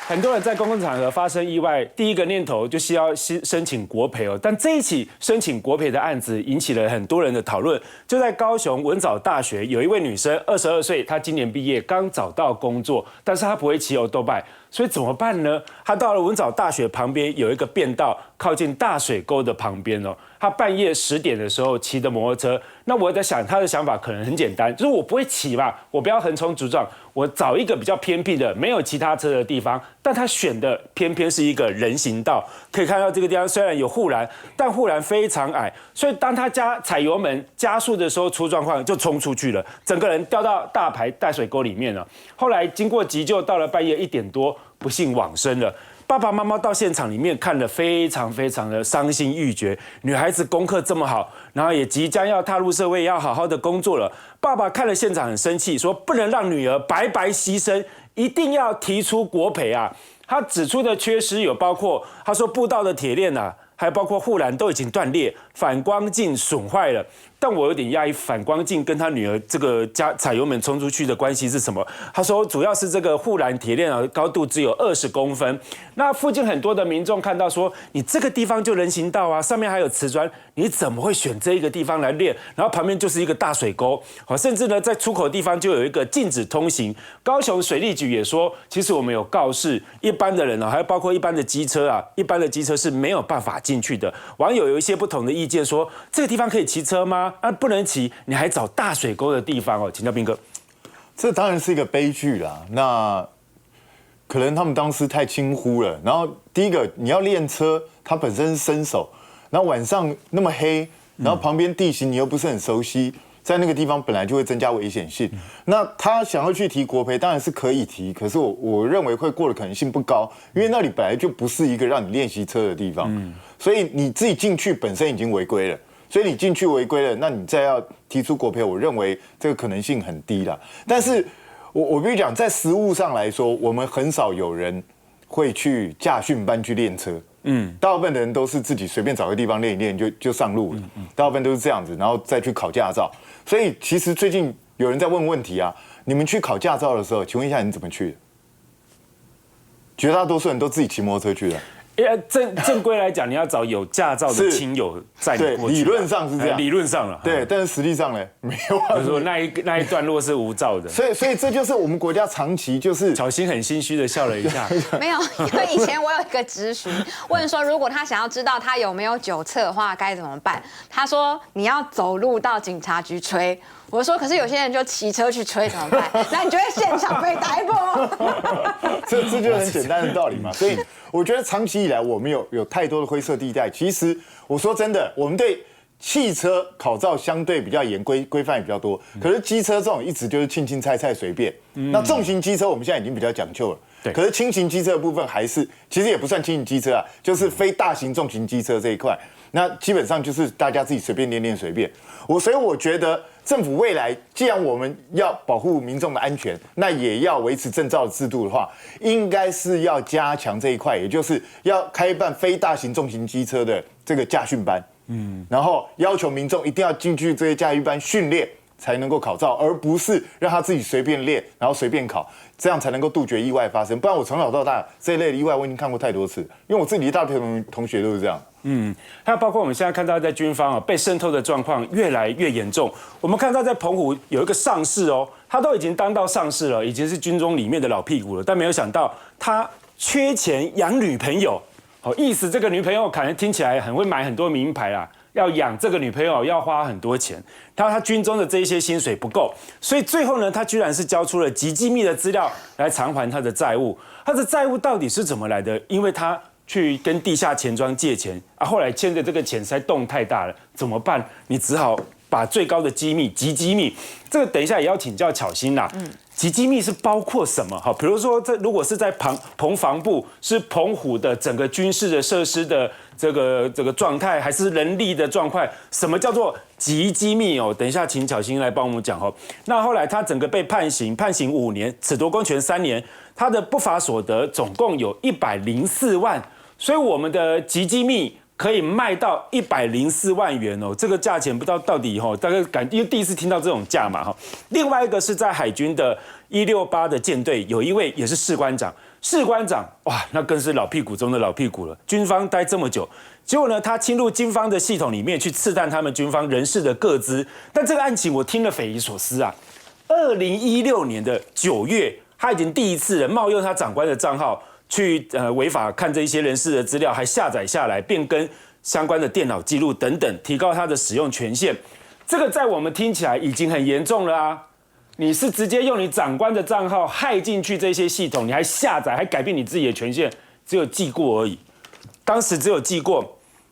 很多人在公共场合发生意外，第一个念头就需要申请国赔哦。但这一起申请国赔的案子引起了很多人的讨论。就在高雄文藻大学，有一位女生，22岁，她今年毕业，刚找到工作，但是她不会骑欧多拜，所以怎么办呢？她到了文藻大学旁边有一个便道，靠近大水沟的旁边哦。她半夜10点的时候骑的摩托车，那我在想，她的想法可能很简单，就是我不会骑嘛，我不要横冲直撞，我找一个比较偏僻的、没有其他车的地方。但她选的偏偏是一个人行道，可以看到这个地方虽然有护栏，但护栏非常矮，所以当她踩油门加速的时候出状况，就冲出去了，整个人掉到大排大水沟里面了。后来经过急救，到了半夜1点多，不幸往生了。爸爸妈妈到现场里面看了，非常非常的伤心欲绝。女孩子功课这么好，然后也即将要踏入社会，要好好的工作了。爸爸看了现场很生气，说不能让女儿白白牺牲，一定要提出国赔啊！他指出的缺失有包括，他说步道的铁链啊，还包括护栏都已经断裂，反光镜损坏了。但我有点讶异，反光镜跟他女儿这个踩油门冲出去的关系是什么？他说主要是这个护栏铁链啊，高度只有20公分。那附近很多的民众看到说，你这个地方就人行道啊，上面还有瓷砖，你怎么会选这一个地方来练？然后旁边就是一个大水沟，甚至呢在出口地方就有一个禁止通行。高雄水利局也说，其实我们有告示，一般的人啊，还有包括一般的机车啊，一般的机车是没有办法进去的。网友有一些不同的意见说，这个地方可以骑车吗？不能骑，你还找大水沟的地方哦，请教彬哥。这当然是一个悲剧啦。那可能他们当时太轻忽了。然后第一个，你要练车，它本身是新手，然后晚上那么黑，然后旁边地形你又不是很熟悉，在那个地方本来就会增加危险性。那他想要去提国赔，当然是可以提，可是我认为会过的可能性不高，因为那里本来就不是一个让你练习车的地方，所以你自己进去本身已经违规了。所以你进去违规了，那你再要提出国赔，我认为这个可能性很低啦。但是我必须讲，在实务上来说，我们很少有人会去驾训班去练车。大部分的人都是自己随便找个地方练一练就上路了。大部分都是这样子，然后再去考驾照。所以其实最近有人在问问题啊，你们去考驾照的时候，请问一下你怎么去的？绝大多数人都自己骑摩托车去的。正规来讲，你要找有驾照的亲友载你过去。理论上是这样，理论上了。对，但是实际上呢，没有。就是说那一段路是无照的。所以这就是我们国家长期就是小新很心虚的笑了一下。没有，因为以前我有一个咨询，问说如果他想要知道他有没有酒测的话该怎么办？他说你要走路到警察局吹。我说，可是有些人就骑车去吹怎么办？那你就会现场被逮捕。这就很简单的道理嘛。所以我觉得长期以来我们有太多的灰色地带。其实我说真的，我们对汽车考照相对比较严，规范也比较多。可是机车这种一直就是轻轻菜随便。那重型机车我们现在已经比较讲究了。可是轻型机车的部分还是，其实也不算轻型机车啊，就是非大型重型机车这一块。那基本上就是大家自己随便练练随便。所以我觉得政府未来既然我们要保护民众的安全，那也要维持证照的制度的话，应该是要加强这一块，也就是要开办非大型重型机车的这个驾训班。然后要求民众一定要进去这些驾训班训练，才能够考照，而不是让他自己随便练，然后随便考，这样才能够杜绝意外发生。不然我从小到大这一类的意外我已经看过太多次，因为我自己一大堆同学都是这样。还有包括我们现在看到在军方啊被渗透的状况越来越严重。我们看到在澎湖有一个上士哦，他都已经当到上士了，已经是军中里面的老屁股了，但没有想到他缺钱养女朋友。意思这个女朋友可能听起来很会买很多名牌啦，要养这个女朋友要花很多钱，他军中的这一些薪水不够，所以最后呢，他居然是交出了极机密的资料来偿还他的债务。他的债务到底是怎么来的？因为他去跟地下钱庄借钱啊，后来欠的这个钱实在洞太大了，怎么办？你只好把最高的机密极机密，这个等一下也要请教巧芯啦。极机密是包括什么？比如说如果是在澎防部，是澎湖的整个军事的设施的这个状态，还是人力的状况？什么叫做极机密哦？等一下请巧芯来帮我们讲哦。那后来他整个被判刑5年，褫夺公权3年，他的不法所得总共有104万，所以我们的极机密可以卖到104万元哦，这个价钱不知道到底大概因为第一次听到这种价嘛哈。另外一个是在海军的168的舰队，有一位也是士官长，士官长哇，那更是老屁股中的老屁股了。军方待这么久，结果呢，他侵入军方的系统里面去刺探他们军方人士的个资。但这个案情我听了匪夷所思啊。2016年的9月，他已经第一次冒用他长官的账号去违法看这一些人士的资料，还下载下来变更相关的电脑记录等等，提高他的使用权限。这个在我们听起来已经很严重了啊！你是直接用你长官的账号害进去这些系统，你还下载，还改变你自己的权限，只有记过而已。当时只有记过，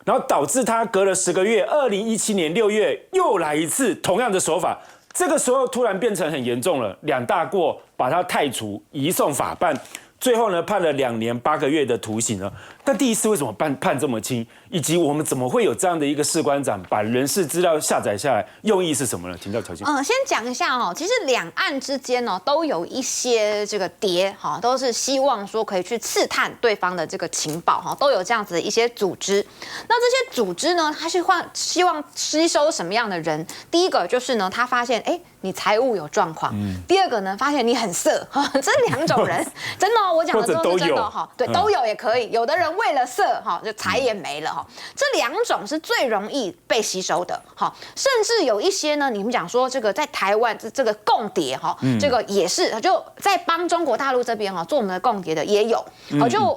然后导致他隔了10个月，2017年6月又来一次同样的手法。这个时候突然变成很严重了，2大过把他汰除，移送法办。最后呢，判了2年8个月的徒刑了。但第一次为什么判这么轻？以及我们怎么会有这样的一个士官长把人事资料下载下来？用意是什么呢？请教乔静。先讲一下哦，其实两岸之间哦都有一些这个谍哈，都是希望说可以去刺探对方的这个情报哈，都有这样子的一些组织。那这些组织呢，它是希望吸收什么样的人？第一个就是呢，他发现你财务有状况；第二个呢，发现你很色哈，这2种人真的哦，我讲的都是真的哈，对，都有也可以。有的人为了色哈，就财也没了哈，这2种是最容易被吸收的哈，甚至有一些呢，你们讲说这个在台湾这个共谍哈，这个也是就在帮中国大陆这边哈做我们的共谍的也有，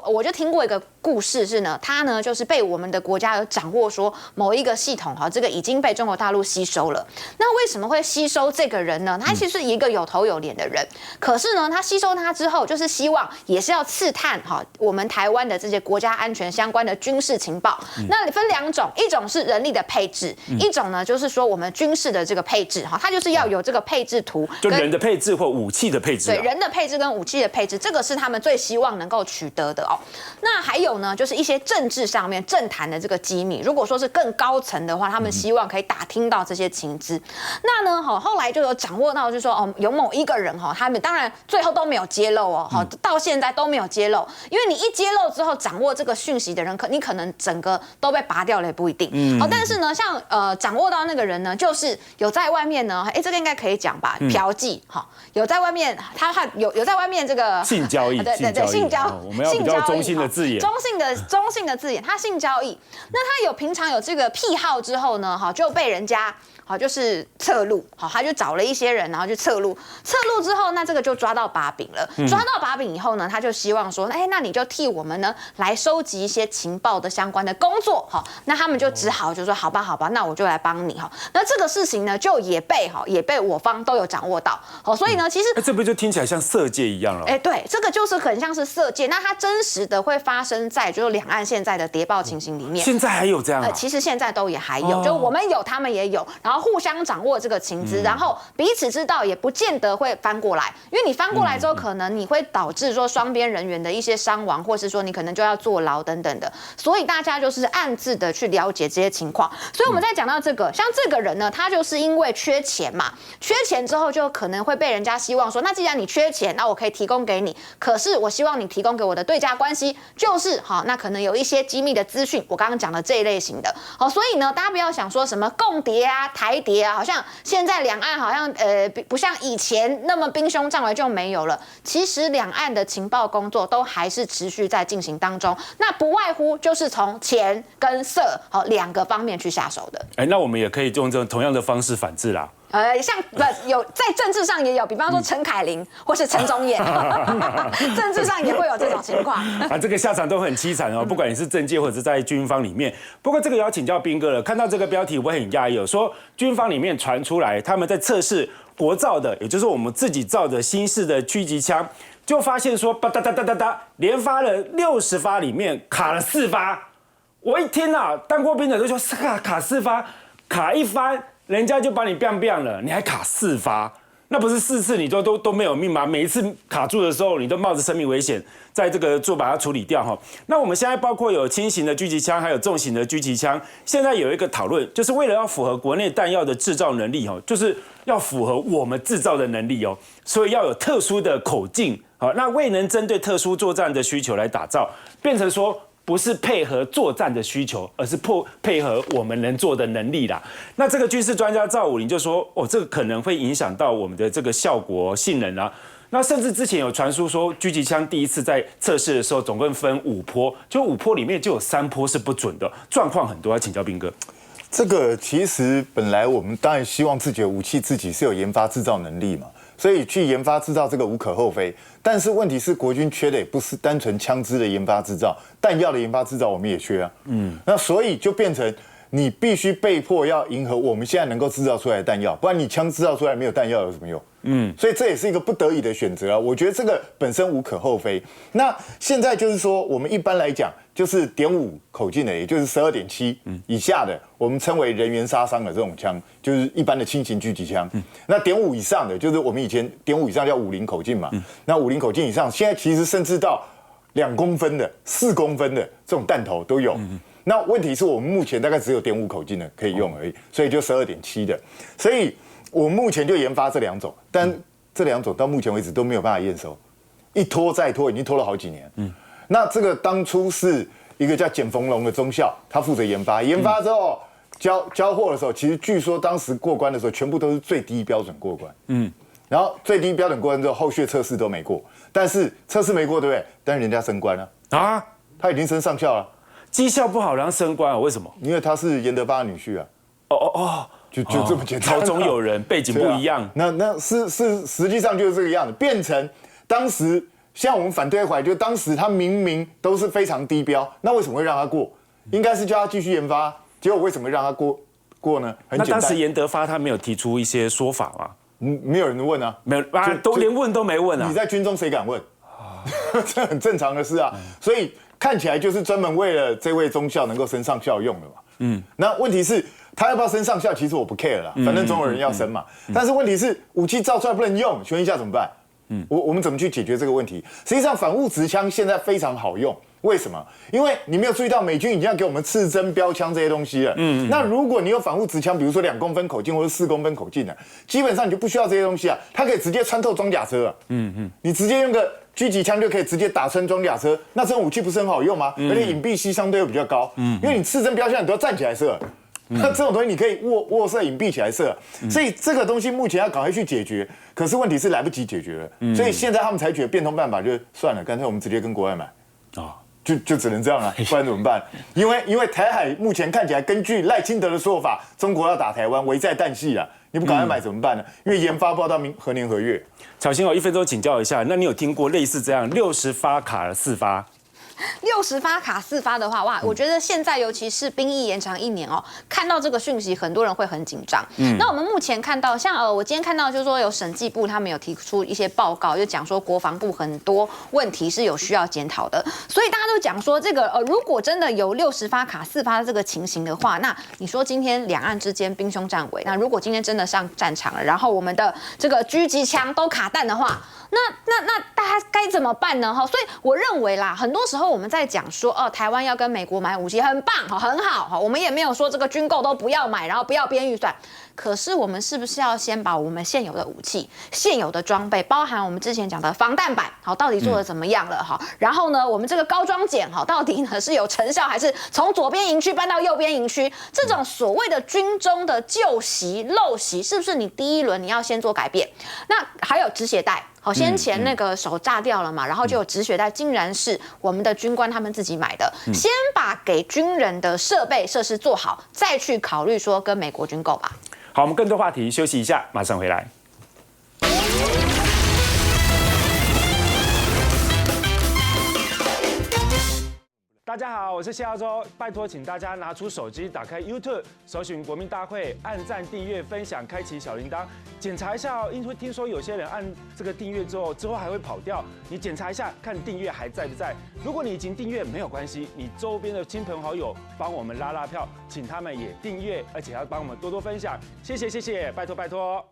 我就听过一个故事是呢，他呢就是被我们的国家有掌握说某一个系统哈，这个已经被中国大陆吸收了。那为什么会吸收这个人呢？他其实是一个有头有脸的人，可是呢，他吸收他之后，就是希望也是要刺探哈我们台湾的这些国家安全相关的军事情报。那分2种，一种是人力的配置，一种呢就是说我们军事的这个配置哈，它就是要有这个配置图，就人的配置或武器的配置。对，人的配置跟武器的配置，这个是他们最希望能够取得的哦。那还有呢，就是一些政治上面政坛的这个机密，如果说是更高层的话，他们希望可以打听到这些情资。那呢，后来就有掌握到，就是说有某一个人哈，他们当然最后都没有揭露哦，到现在都没有揭露，因为你一揭露之后，掌握这个讯息的人，你可能整个都被拔掉了也不一定。但是呢，像掌握到那个人呢，就是有在外面呢，这个应该可以讲吧，嫖妓哈，有在外面，他有在外面这个性交易，对，性交，我们要比较中性的字眼，中性的字眼，他性交易，那他平常有这个癖好之后呢，就被人家。就是侧录，他就找了一些人，然后去侧录之后，那这个就抓到把柄了。抓到把柄以后呢，他就希望说，那你就替我们呢来收集一些情报的相关的工作，那他们就只好就说，好吧，那我就来帮你哈。那这个事情呢，就也被我方都有掌握到，所以呢，其实这不就听起来像色戒一样了？对，这个就是很像是色戒，那它真实的会发生在就是两岸现在的谍报情形里面。现在还有这样其实现在都也还有，就我们有，他们也有，然后互相掌握这个情资，然后彼此知道，也不见得会翻过来，因为你翻过来之后，可能你会导致说双边人员的一些伤亡，或是说你可能就要坐牢等等的，所以大家就是暗自的去了解这些情况。所以我们在讲到这个，像这个人呢，他就是因为缺钱嘛，缺钱之后就可能会被人家希望说，那既然你缺钱，那我可以提供给你，可是我希望你提供给我的对价关系就是那可能有一些机密的资讯，我刚刚讲的这一类型的。所以呢，大家不要想说什么共谍啊、台谍啊，好像现在两岸好像不像以前那么兵凶战危就没有了。其实两岸的情报工作都还是持续在进行当中，那不外乎就是从钱跟色2个方面去下手的。那我们也可以用这种同样的方式反制啦。像有在政治上也有，比方说陈凯琳或是陈宗彦，政治上也会有这种情况这个下场都很凄惨哦，不管你是政界或者是在军方里面。不过这个也要请教彬哥了，看到这个标题我很讶异，说军方里面传出来他们在测试国造的，也就是我们自己造的新式的狙击枪，就发现说哒哒哒哒哒哒，连发了60发，里面卡了4发。我一听当过兵的都说卡4发，卡1发。人家就把你 biang 了，你还卡4发，那不是4次你都没有命吗？每一次卡住的时候，你都冒着生命危险，在这个把它处理掉哈。那我们现在包括有轻型的狙击枪，还有重型的狙击枪，现在有一个讨论，就是为了要符合国内弹药的制造能力就是要符合我们制造的能力所以要有特殊的口径那未能针对特殊作战的需求来打造，变成说。不是配合作战的需求，而是配合我们能做的能力啦。那这个军事专家赵武林就说，这个可能会影响到我们的这个效果性能啊。那甚至之前有传出说，狙击枪第一次在测试的时候，总共分5波，就5波里面就有3波是不准的，状况很多。要请教彬哥。这个其实本来我们当然希望自己的武器自己是有研发制造能力嘛，所以去研发制造这个无可厚非。但是问题是，国军缺的也不是单纯枪支的研发制造，弹药的研发制造我们也缺啊。那所以就变成你必须被迫要迎合我们现在能够制造出来的弹药，不然你枪制造出来没有弹药有什么用？所以这也是一个不得已的选择啊。我觉得这个本身无可厚非。那现在就是说，我们一般来讲就是.5口径的，也就是12.7以下的，我们称为人员杀伤的这种枪，就是一般的轻型狙击枪。那.5以上的，就是我们以前.5以上叫50口径嘛。那50口径以上，现在其实甚至到2公分的、4公分的这种弹头都有。那问题是我们目前大概只有.5口径的可以用而已，所以就12.7的。所以我们目前就研发这2种，但这2种到目前为止都没有办法验收，一拖再拖，已经拖了好几年。那这个当初是一个叫简逢龙的中校，他负责研发，研发之后交货的时候，其实据说当时过关的时候，全部都是最低标准过关。然后最低标准过关之后，后续测试都没过，但是测试没过，对不对？但是人家升官了啊，他已经升上校了。绩效不好，然后升官啊？为什么？因为他是严德发的女婿啊。就这么简单。朝中有人，背景不一样。那是实际上就是这个样子，变成当时像我们反对回来，就当时他明明都是非常低标，那为什么会让他过？应该是叫他继续研发，结果为什么让他过呢？很简单。那当时严德发他没有提出一些说法吗？没有人问啊，没有啊，都连问都没问啊。你在军中谁敢问？这很正常的事啊。所以看起来就是专门为了这位中校能够升上校用的嘛。那问题是，他要不要升上校，其实我不 care 啦，反正总有人要升嘛。但是问题是，武器造出来不能用，请问一下怎么办？我们怎么去解决这个问题？实际上，反物质枪现在非常好用，为什么？因为你没有注意到美军已经要给我们刺针标枪这些东西了。那如果你有反物质枪，比如说2公分口径或者4公分口径的，基本上你就不需要这些东西啊，它可以直接穿透装甲车啊。你直接用个狙击枪就可以直接打穿装甲车，那这种武器不是很好用吗？而且隐蔽性相对又比较高。因为你刺针标枪你都要站起来射。那这种东西你可以卧射隐蔽起来射，所以这个东西目前要赶快去解决，可是问题是来不及解决了，所以现在他们采取的变通办法就是算了，干脆我们直接跟国外买，就只能这样了，不然怎么办？因为台海目前看起来，根据赖清德的说法，中国要打台湾，危在旦夕了，你不赶快买怎么办呢？因为研发不知道到何年何月。小新1分钟请教一下，那你有听过类似这样60发卡了4发？60发卡4发的话，哇，我觉得现在尤其是兵役延长1年哦，看到这个讯息，很多人会很紧张。那我们目前看到，像我今天看到就是说有审计部他们有提出一些报告，就讲说国防部很多问题是有需要检讨的，所以大家都讲说这个如果真的有60发卡4发这个情形的话，那你说今天两岸之间兵凶战危，那如果今天真的上战场了，然后我们的这个狙击枪都卡弹的话，那大家该怎么办呢？所以我认为啦，很多时候我们在讲说，台湾要跟美国买武器，很棒，很好，我们也没有说这个军购都不要买，然后不要编预算。可是我们是不是要先把我们现有的武器、现有的装备，包含我们之前讲的防弹板，到底做得怎么样了？然后呢，我们这个高装检，到底呢是有成效，还是从左边营区搬到右边营区？这种所谓的军中的旧习、陋习，是不是你第一轮你要先做改变？那还有止血带。先前那个手炸掉了嘛，然后就有止血带，竟然是我们的军官他们自己买的。先把给军人的设备设施做好，再去考虑说跟美国军购吧。好，我们更多话题休息一下，马上回来。大家好，我是谢耀洲，拜托请大家拿出手机，打开 YouTube， 搜寻国民大会，按赞、订阅、分享，开启小铃铛，检查一下哦。因为听说有些人按这个订阅之后还会跑掉，你检查一下，看订阅还在不在。如果你已经订阅没有关系，你周边的亲朋好友帮我们拉拉票，请他们也订阅，而且要帮我们多多分享，谢谢，拜托。